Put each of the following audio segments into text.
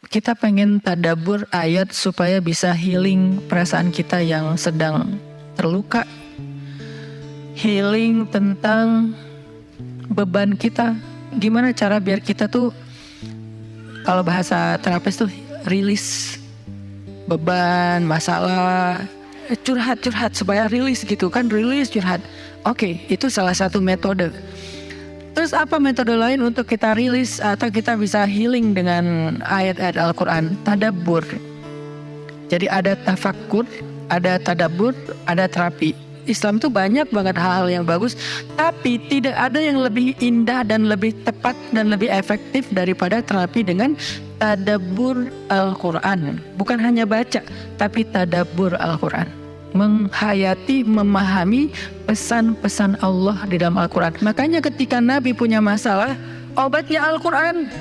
kita pengen tadabbur ayat supaya bisa healing perasaan kita yang sedang terluka, healing tentang beban kita. Gimana cara biar kita tuh, kalau bahasa terapis tuh, rilis beban, masalah, curhat supaya rilis gitu kan, rilis curhat. Oke, itu salah satu metode. Terus apa metode lain untuk kita rilis atau kita bisa healing dengan ayat-ayat Al-Quran? Tadabbur. Jadi ada tafakkur, ada tadabbur, ada terapi. Islam tuh banyak banget hal-hal yang bagus, tapi tidak ada yang lebih indah dan lebih tepat dan lebih efektif daripada terapi dengan tadabbur Al-Quran. Bukan hanya baca, tapi tadabbur Al-Quran. Menghayati, memahami pesan-pesan Allah di dalam Al-Quran. Makanya ketika Nabi punya masalah, obatnya Al-Quran.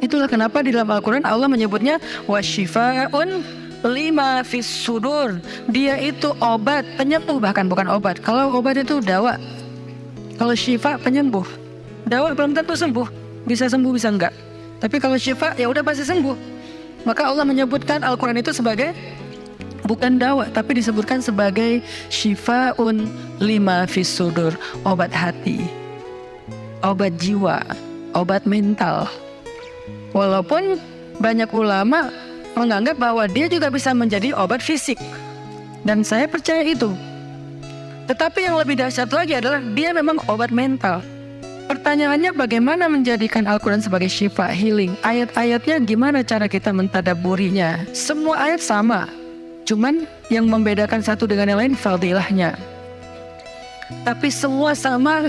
Itulah kenapa di dalam Al-Quran Allah menyebutnya wasyifa'un lima fis sudur. Dia itu obat, penyembuh, bahkan bukan obat. Kalau obat itu dawa, kalau syifa penyembuh. Dawa belum tentu sembuh, bisa sembuh bisa enggak. Tapi kalau syifa ya udah pasti sembuh. Maka Allah menyebutkan Al-Quran itu sebagai bukan dawa, tapi disebutkan sebagai syifa'un lima fis sudur, obat hati, obat jiwa, obat mental. Walaupun banyak ulama menganggap bahwa dia juga bisa menjadi obat fisik, dan saya percaya itu. Tetapi yang lebih dahsyat lagi adalah dia memang obat mental. Pertanyaannya, bagaimana menjadikan Al-Quran sebagai syifa, healing? Ayat-ayatnya gimana cara kita mentadabburinya? Semua ayat sama, cuman yang membedakan satu dengan yang lain fadilahnya. Tapi semua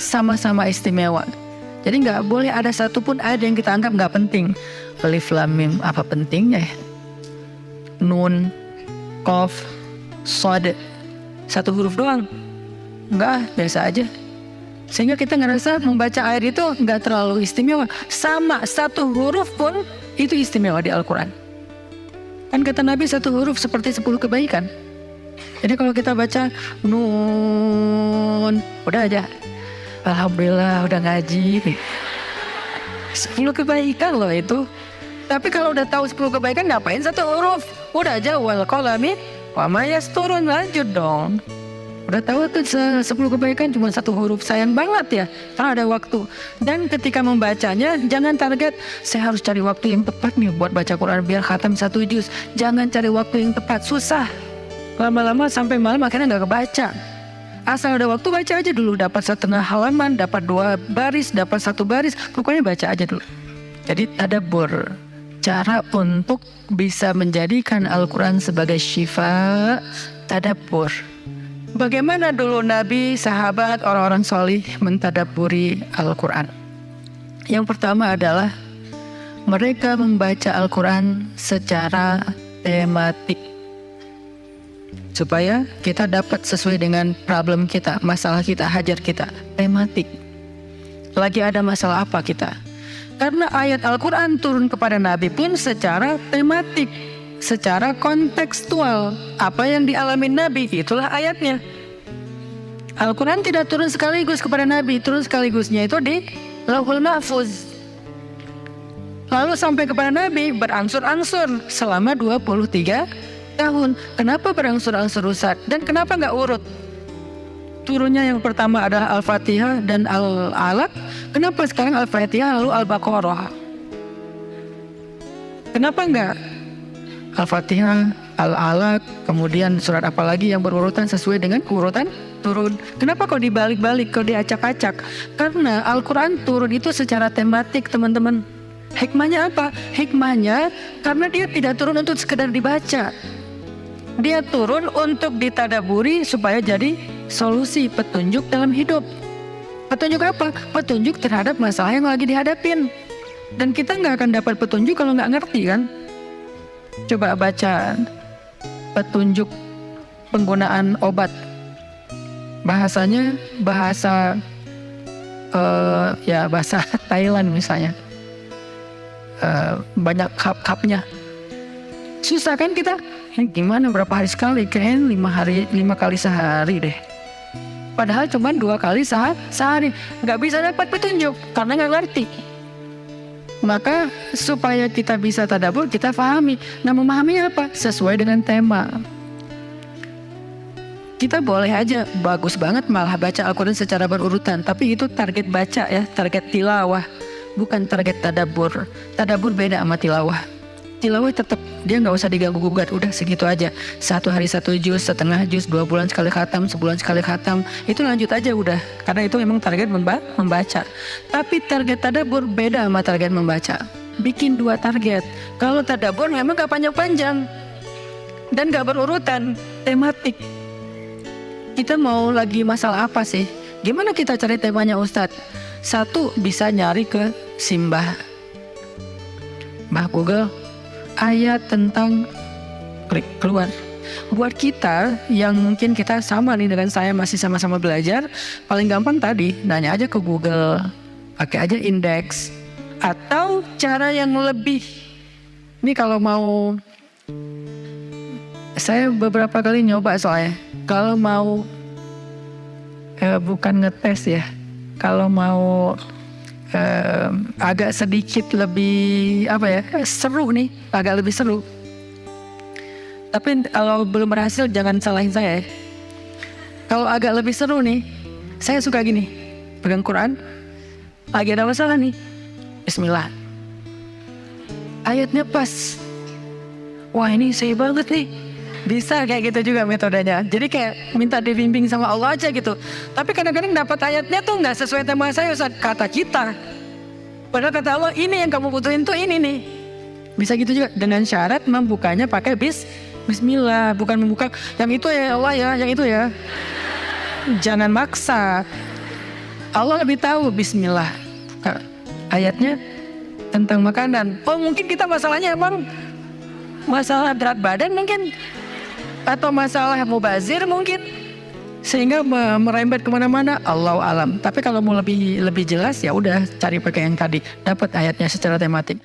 sama-sama istimewa. Jadi nggak boleh ada satupun ayat yang kita anggap nggak penting. Alif Lam Mim, apa pentingnya ya? Nun, Qaf, Shad, satu huruf doang. Enggak, biasa aja. Sehingga kita ngerasa membaca ayat itu nggak terlalu istimewa. Sama, satu huruf pun itu istimewa di Al-Quran. Kan kata Nabi, satu huruf seperti 10 kebaikan. Jadi kalau kita baca Nun, udah aja, alhamdulillah udah ngaji. 10 kebaikan loh itu. Tapi kalau udah tahu 10 kebaikan, ngapain satu huruf? Udah aja wal qalami wa ma yasturun, lanjut dong. Udah tahu tuh 10 kebaikan cuma satu huruf, sayang banget ya, karena ada waktu. Dan ketika membacanya, jangan target saya harus cari waktu yang tepat nih buat baca Quran biar khatam 1 juz. Jangan cari waktu yang tepat, susah. Lama-lama sampai malam akhirnya nggak kebaca. Asal ada waktu baca aja dulu, dapat 1/2 halaman, dapat 2 baris, dapat 1 baris, pokoknya baca aja dulu. Jadi tadabbur, cara untuk bisa menjadikan Al-Quran sebagai syifa, tadabbur. Bagaimana dulu Nabi, sahabat, orang-orang solih mentadabburi Al-Quran? Yang pertama adalah mereka membaca Al-Quran secara tematik, supaya kita dapat sesuai dengan problem kita, masalah kita, hajat kita. Tematik. Lagi ada masalah apa kita? Karena ayat Al-Quran turun kepada Nabi pun secara tematik, secara kontekstual. Apa yang dialami Nabi, itulah ayatnya. Al-Quran tidak turun sekaligus kepada Nabi, turun sekaligusnya itu di Lauhul Mahfuz. Lalu sampai kepada Nabi berangsur-angsur selama 23 tahun. Kenapa berangsur-angsur, Ustaz? Dan kenapa nggak urut? Turunnya yang pertama adalah Al-Fatihah dan Al-Alaq. Kenapa sekarang Al-Fatihah lalu Al-Baqarah? Kenapa enggak Al-Fatihah, Al-Alaq, kemudian surat apa lagi yang berurutan sesuai dengan urutan turun? Kenapa kok dibalik-balik, kok diacak-acak? Karena Al-Quran turun itu secara tematik, teman-teman. Hikmahnya apa? Hikmahnya karena dia tidak turun untuk sekedar dibaca. Dia turun untuk ditadaburi supaya jadi solusi, petunjuk dalam hidup. Petunjuk apa? Petunjuk terhadap masalah yang lagi dihadapin. Dan kita nggak akan dapat petunjuk kalau nggak ngerti kan? Coba baca petunjuk penggunaan obat. Bahasanya bahasa bahasa Thailand misalnya. Banyak kap-kapnya. Susah kan kita? Gimana berapa hari sekali? Kayaknya 5 kali sehari deh. Padahal cuma 2 kali sehari. Nggak bisa dapat petunjuk karena nggak ngerti. Maka supaya kita bisa tadabbur, kita pahami. Nah, memahaminya apa? Sesuai dengan tema. Kita boleh aja bagus banget malah baca Al-Quran secara berurutan, tapi itu target baca ya, target tilawah, bukan target tadabbur. Tadabbur beda sama tilawah. Tilawah tetap dia nggak usah diganggu-gugat, udah segitu aja. 1 hari 1 juz, setengah juz, 2 bulan sekali khatam, sebulan sekali khatam, itu lanjut aja udah. Karena itu memang target membaca. Tapi target tadabbur beda sama target membaca. Bikin 2 target. Kalau tadabbur memang gak panjang-panjang dan gak berurutan, tematik. Kita mau lagi masalah apa sih? Gimana kita cari temanya Ustadz? 1, bisa nyari ke Simbah Google, ayat tentang, klik keluar. Buat kita yang mungkin kita sama nih dengan saya, masih sama-sama belajar, paling gampang tadi nanya aja ke Google, pakai aja indeks. Atau cara yang lebih, ini kalau mau, saya beberapa kali nyoba soalnya, kalau mau bukan ngetes ya, kalau mau agak sedikit lebih seru nih, agak lebih seru. Tapi kalau belum berhasil jangan salahin saya ya. Kalau agak lebih seru nih, saya suka gini, pegang Quran, lagi ada masalah nih, Bismillah, ayatnya pas, wah ini saya banget nih. Bisa kayak gitu juga metodenya. Jadi kayak minta dibimbing sama Allah aja gitu. Tapi kadang-kadang dapat ayatnya tuh nggak sesuai tema saya, Ustaz, kata kita. Padahal kata Allah ini yang kamu butuhin tuh ini nih. Bisa gitu juga dengan syarat membukanya pakai Bismillah, bukan membuka yang itu ya Allah ya, yang itu ya. Jangan maksa. Allah lebih tahu. Bismillah. Ayatnya tentang makanan. Oh mungkin kita masalahnya emang masalah berat badan mungkin, atau masalah mubazir mungkin, sehingga merembet kemana-mana. Allahu alam. Tapi kalau mau lebih jelas ya udah cari pakai yang tadi, dapat ayatnya secara tematik.